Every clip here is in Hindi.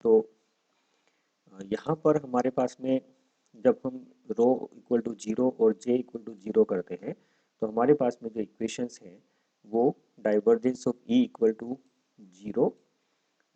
तो यहाँ पर हमारे पास में जब हम रो इक्वल टू जीरो और जे इक्वल टू जीरो करते हैं तो हमारे पास में जो इक्वेशंस हैं वो divergence of E equal to zero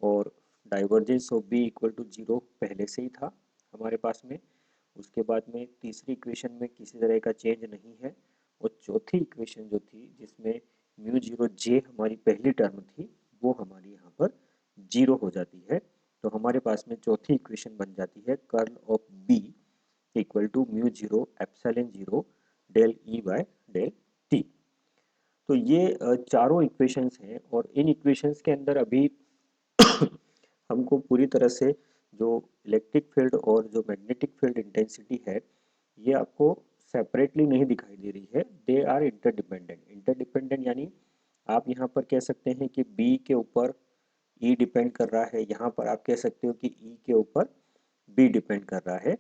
और divergence of B equal to zero पहले से ही था हमारे पास में। उसके बाद में तीसरी इक्वेशन में किसी तरह का चेंज नहीं है और चौथी इक्वेशन जो थी जिसमें म्यू जीरो जे हमारी पहली टर्म थी वो हमारी यहाँ पर जीरो हो जाती है। तो हमारे पास में चौथी इक्वेशन बन जाती है curl of B equal to mu zero epsilon zero del E by del T. तो ये चारों इक्वेशंस हैं और इन इक्वेशंस के अंदर अभी हमको पूरी तरह से जो इलेक्ट्रिक फील्ड और जो मैग्नेटिक फील्ड इंटेंसिटी है ये आपको सेपरेटली नहीं दिखाई दे रही है, दे आर इंटरडिपेंडेंट। इंटरडिपेंडेंट यानी आप यहाँ पर कह सकते हैं कि बी के ऊपर ई डिपेंड कर रहा है, यहाँ पर आप कह सकते हो कि ई के ऊपर बी डिपेंड कर रहा है।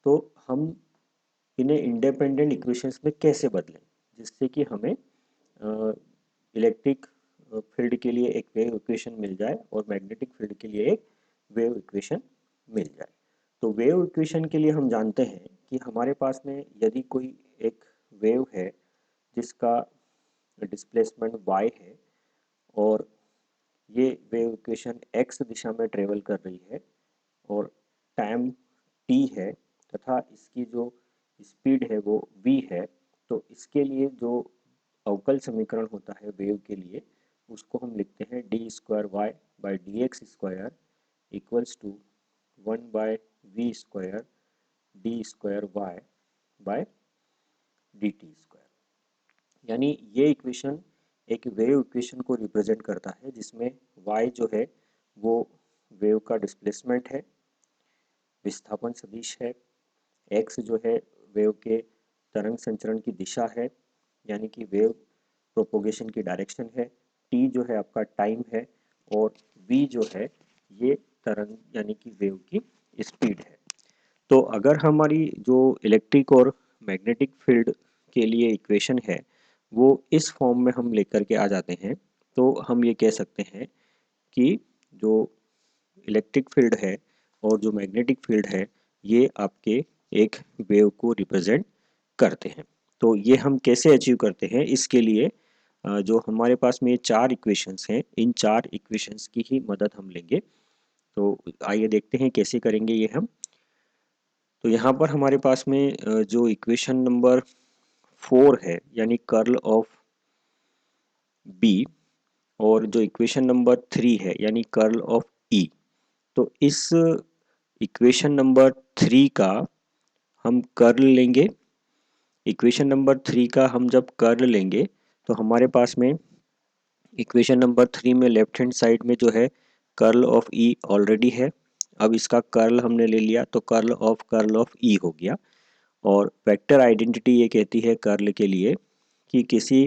तो हम इन्हें इंडिपेंडेंट इक्वेशंस में कैसे बदलें जिससे कि हमें इलेक्ट्रिक फील्ड के लिए एक वेव इक्वेशन मिल जाए और मैग्नेटिक फील्ड के लिए एक वेव इक्वेशन मिल जाए। तो वेव इक्वेशन के लिए हम जानते हैं कि हमारे पास में यदि कोई एक वेव है जिसका डिस्प्लेसमेंट y है और ये वेव इक्वेशन x दिशा में ट्रेवल कर रही है और टाइम t है तथा इसकी जो स्पीड है वो v है, तो इसके लिए जो अवकल समीकरण होता है वेव के लिए उसको हम लिखते हैं D square Y by D X square equals to 1 by V square D square Y by D T square. यानी ये इक्वेशन एक वेव इक्वेशन को रिप्रेजेंट करता है जिसमें y जो है वो वेव का डिस्प्लेसमेंट है, विस्थापन सदिश है, x जो है वेव के तरंग संचरण की दिशा है यानी कि वेव प्रोपोगेशन की डायरेक्शन है, t जो है आपका टाइम है और v जो है ये तरंग यानी कि वेव की स्पीड है। तो अगर हमारी जो इलेक्ट्रिक और मैग्नेटिक फील्ड के लिए इक्वेशन है वो इस फॉर्म में हम लेकर के आ जाते हैं तो हम ये कह सकते हैं कि जो इलेक्ट्रिक फील्ड है और जो मैग्नेटिक फील्ड है ये आपके एक वेव को रिप्रेजेंट करते हैं। तो ये हम कैसे अचीव करते हैं, इसके लिए जो हमारे पास में ये चार इक्वेशंस हैं इन चार इक्वेशंस की ही मदद हम लेंगे। तो आइए देखते हैं कैसे करेंगे ये हम। तो यहाँ पर हमारे पास में जो इक्वेशन नंबर 4 है यानी कर्ल ऑफ बी और जो इक्वेशन नंबर 3 है यानी कर्ल ऑफ ई, तो इस इक्वेशन नंबर 3 का हम कर्ल लेंगे। इक्वेशन नंबर 3 का हम जब कर्ल लेंगे तो हमारे पास में इक्वेशन नंबर 3 में लेफ्ट हैंड साइड में जो है कर्ल ऑफ ई ऑलरेडी है। अब इसका कर्ल हमने ले लिया तो कर्ल ऑफ ई हो गया। और वेक्टर आइडेंटिटी ये कहती है कर्ल के लिए कि किसी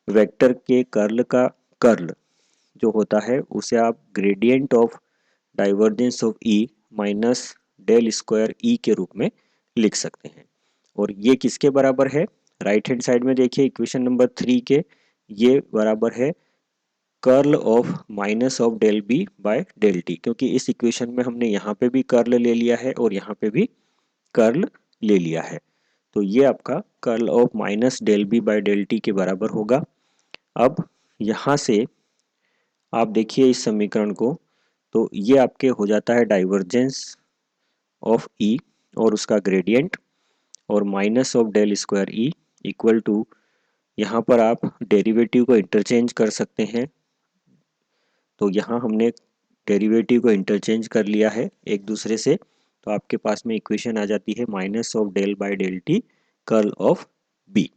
वेक्टर के कर्ल का कर्ल जो होता है उसे आप gradient of divergence of E minus del square E के रूप में लिख सकते हैं। और ये किसके बराबर है, राइट हैंड साइड में देखिए इक्वेशन नंबर 3 के, ये बराबर है curl of minus of del B by del T, क्योंकि इस इक्वेशन में हमने यहाँ पे भी कर्ल ले लिया है और यहाँ पे भी कर्ल ले लिया है। तो ये आपका curl of minus del B by del T के बराबर होगा। अब यहाँ से आप देखिए इस समीकरण को, तो ये आपके हो जाता है डाइवर्जेंस ऑफ ई और उसका ग्रेडियंट और minus of del square E equal to, यहाँ पर आप डेरिवेटिव को इंटरचेंज कर सकते हैं। तो यहाँ हमने डेरिवेटिव को इंटरचेंज कर लिया है एक दूसरे से, तो आपके पास में इक्वेशन आ जाती है minus of del by del T curl of B.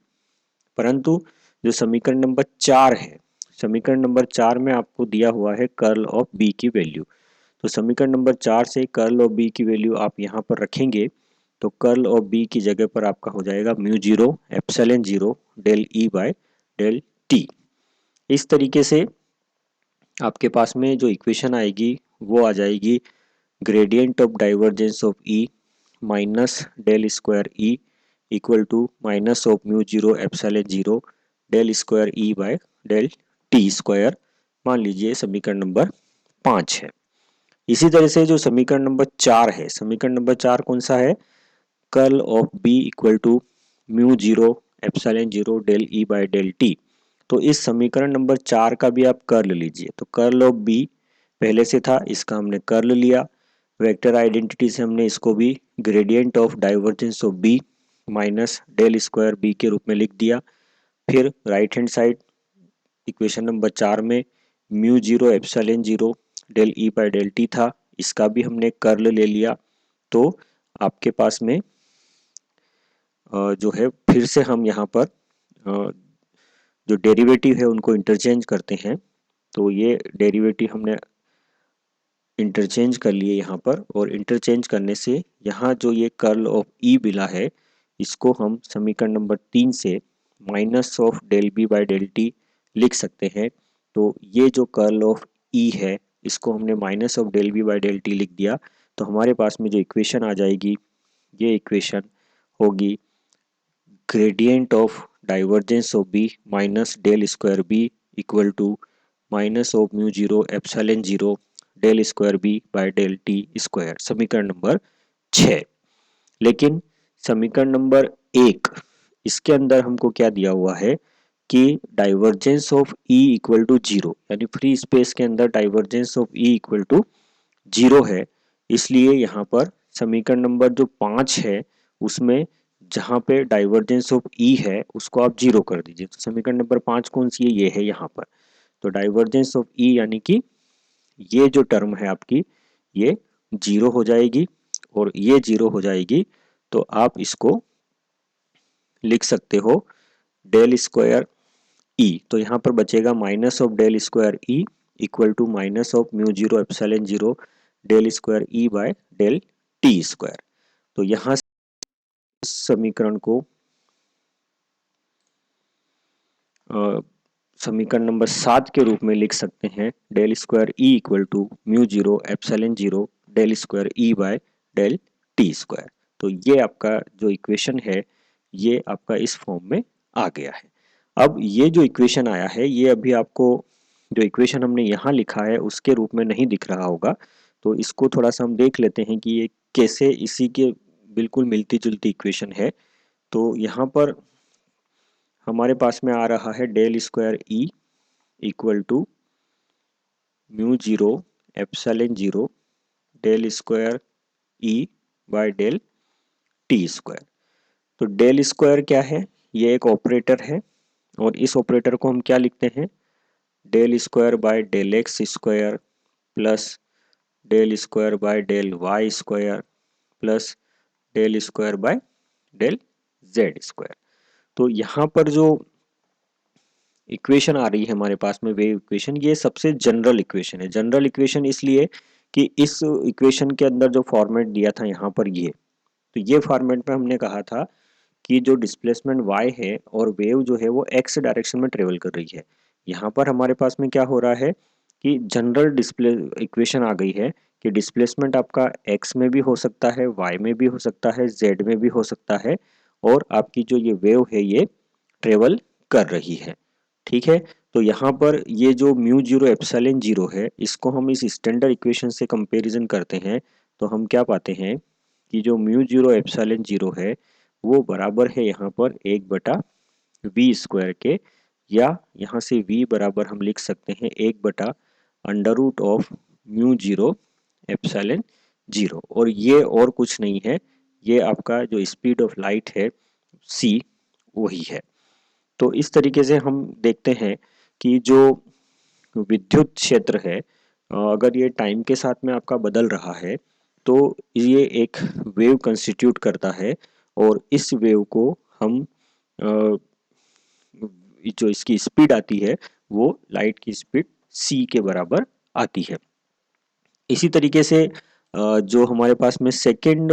परंतु जो समीकरण नंबर 4 है, समीकरण नंबर 4 में आपको दिया हुआ है कर्ल ऑफ बी की वैल्यू। तो समीकरण नंबर 4 से कर्ल ऑफ बी की वैल्यू आप यहाँ पर रखेंगे तो कर्ल ऑफ बी की जगह पर आपका हो जाएगा mu zero epsilon zero del E by del T. इस तरीके से आपके पास में जो इक्वेशन आएगी वो आ जाएगी gradient of divergence of E minus del square E equal to minus of mu zero epsilon zero del square E by del T square. मान लीजिए समीकरण नंबर 5 है। इसी तरह से जो समीकरण नंबर 4 है, समीकरण नंबर 4 कौन सा है? Curl of B equal to mu zero epsilon zero del E by del T. तो इस समीकरण नंबर 4 का भी आप कर्ल लीजिए। तो कर्ल ऑफ बी पहले से था, इसका हमने कर्ल लिया। वेक्टर आइडेंटिटी से हमने इसको भी gradient of divergence of B minus del square B के रूप में लिख दिया। फिर right hand side equation number 4 में mu zero epsilon zero del E by del T था, इसका भी हमने कर्ल ले लिया। तो आपके पास में जो है फिर से हम यहाँ पर जो डेरिवेटिव है उनको इंटरचेंज करते हैं। तो ये डेरिवेटिव हमने इंटरचेंज कर लिए यहाँ पर, और इंटरचेंज करने से यहाँ जो ये कर्ल ऑफ ई मिला है इसको हम समीकरण नंबर 3 से minus of del B by del T लिख सकते हैं। तो ये जो कर्ल ऑफ ई है इसको हमने minus of del B by del T लिख दिया। तो हमारे पास में जो इक्वेशन आ जाएगी, ये इक्वेशन होगी gradient of divergence of B minus del square B equal to minus of mu zero epsilon zero del square B by del T square, समीकरण नंबर 6। लेकिन समीकरण नंबर 1 इसके अंदर हमको क्या दिया हुआ है कि divergence of E equal to zero, यानी फ्री स्पेस के अंदर divergence of E equal to zero है। इसलिए यहाँ पर समीकरण नंबर जो 5 है उसमें जहाँ पे डाइवर्जेंस ऑफ ई है उसको आप जीरो कर दीजिए। तो समीकरण नंबर 5 कौन सी है? ये है यहाँ पर। तो डाइवर्जेंस ऑफ ई यानी कि ये जो टर्म है आपकी ये जीरो हो जाएगी और ये जीरो हो जाएगी। तो आप इसको लिख सकते हो डेल स्क्वायर ई। तो यहाँ पर बचेगा minus of del square E equal to minus of mu zero epsilon zero del square E by del T square. तो यहाँ से समीकरण को समीकरण नंबर 7 के रूप में लिख सकते हैं del square E equal to mu zero epsilon zero del square E by del T square. तो ये आपका जो इक्वेशन है ये आपका इस फॉर्म में आ गया है। अब ये जो इक्वेशन आया है ये अभी आपको जो इक्वेशन हमने यहाँ लिखा है उसके रूप में नहीं दिख रहा होगा। तो इसको थोड़ा सा हम देख लेते हैं कि ये कैसे इसी के बिल्कुल मिलती जुलती इक्वेशन है। तो यहाँ पर हमारे पास में आ रहा है del square E equal to mu zero epsilon zero del square E by del T square. तो डेल स्क्वायर क्या है? ये एक ऑपरेटर है और इस ऑपरेटर को हम क्या लिखते हैं? Del square by del X square plus del square by del Y square plus del square by del Z square. तो यहाँ पर जो इक्वेशन आ रही है हमारे पास में वेव इक्वेशन, ये सबसे जनरल इक्वेशन है। जनरल इक्वेशन इसलिए कि इस इक्वेशन के अंदर जो फॉर्मेट दिया था यहाँ पर ये, तो ये फॉर्मेट में हमने कहा था कि जो डिस्प्लेसमेंट y है और वेव जो है वो x डायरेक्शन में ट्रेवल कर रही है। यहाँ पर हमारे पास में क्या हो रहा है कि जनरल डिस्प्ले इक्वेशन आ गई है कि डिस्प्लेसमेंट आपका x में भी हो सकता है, y में भी हो सकता है, z में भी हो सकता है, और आपकी जो ये वेव है ये ट्रेवल कर रही है। ठीक है, तो यहाँ पर ये जो म्यू जीरो एप्सिलॉन जीरो है इसको हम इस स्टैंडर्ड इक्वेशन से कंपैरिजन करते हैं तो हम क्या पाते हैं कि जो म्यू जीरो एप्सिलॉन जीरो है वो बराबर है यहाँ पर 1/v स्क्वायर के, या यहाँ से v बराबर हम लिख सकते हैं 1/√ऑफ म्यू जीरो एप्सिलॉन जीरो, और ये और कुछ नहीं है, ये आपका जो स्पीड ऑफ लाइट है c वही है। तो इस तरीके से हम देखते हैं कि जो विद्युत क्षेत्र है अगर ये टाइम के साथ में आपका बदल रहा है तो ये एक वेव कंस्टिट्यूट करता है, और इस वेव को हम जो इसकी स्पीड आती है वो लाइट की स्पीड c के बराबर आती है। इसी तरीके से जो हमारे पास में सेकेंड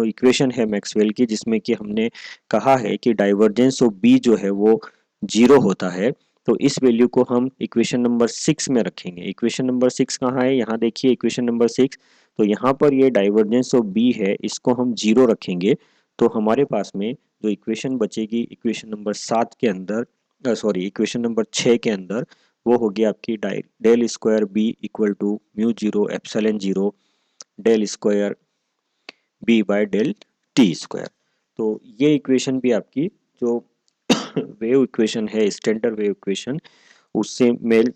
इक्वेशन है मैक्सवेल की जिसमें कि हमने कहा है कि डाइवर्जेंस ऑफ बी जो है वो जीरो होता है, तो इस वैल्यू को हम इक्वेशन नंबर 6 में रखेंगे। इक्वेशन नंबर 6 कहाँ है? यहाँ देखिए इक्वेशन नंबर 6। तो यहाँ पर ये डाइवर्जेंस ऑफ बी है, इसको हम जीरो रखेंगे तो हमारे पास में जो इक्वेशन बचेगी इक्वेशन नंबर 7 के अंदर, सॉरी इक्वेशन नंबर 6 के अंदर, वो होगी आपकी del square B equal to mu zero epsilon zero del square B by del T square. तो ये इक्वेशन भी आपकी जो वेव इक्वेशन है, स्टैंडर्ड वेव इक्वेशन, उससे मेल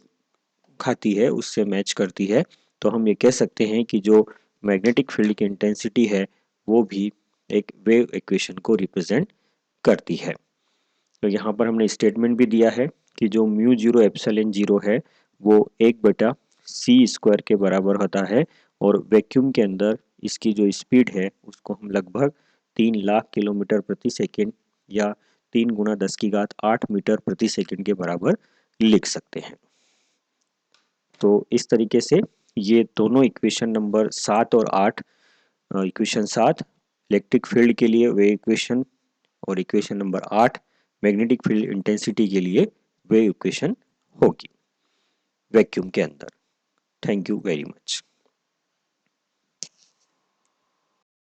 खाती है, उससे मैच करती है। तो हम ये कह सकते हैं कि जो मैग्नेटिक फील्ड की इंटेंसिटी है वो भी एक वेव इक्वेशन को रिप्रेजेंट करती है। तो यहाँ पर हमने स्टेटमेंट भी दिया है कि जो म्यू जीरो एप्सिलॉन जीरो है वो 1/c² के बराबर होता है, और वैक्यूम के अंदर इसकी जो स्पीड है उसको हम लगभग 3 लाख किलोमीटर प्रति सेकेंड या 3 × 10⁸ मीटर प्रति सेकेंड के बराबर लिख सकते हैं। तो इस तरीके से ये दोनों इक्वेशन नंबर 7 और 8, इक्वेशन 7 इलेक्ट्रिक फील्ड के लिए वेव इक्वेशन, और equation number 8 magnetic field intensity के लिए वेव इक्वेशन होगी वैक्यूम के अंदर। Thank you very much.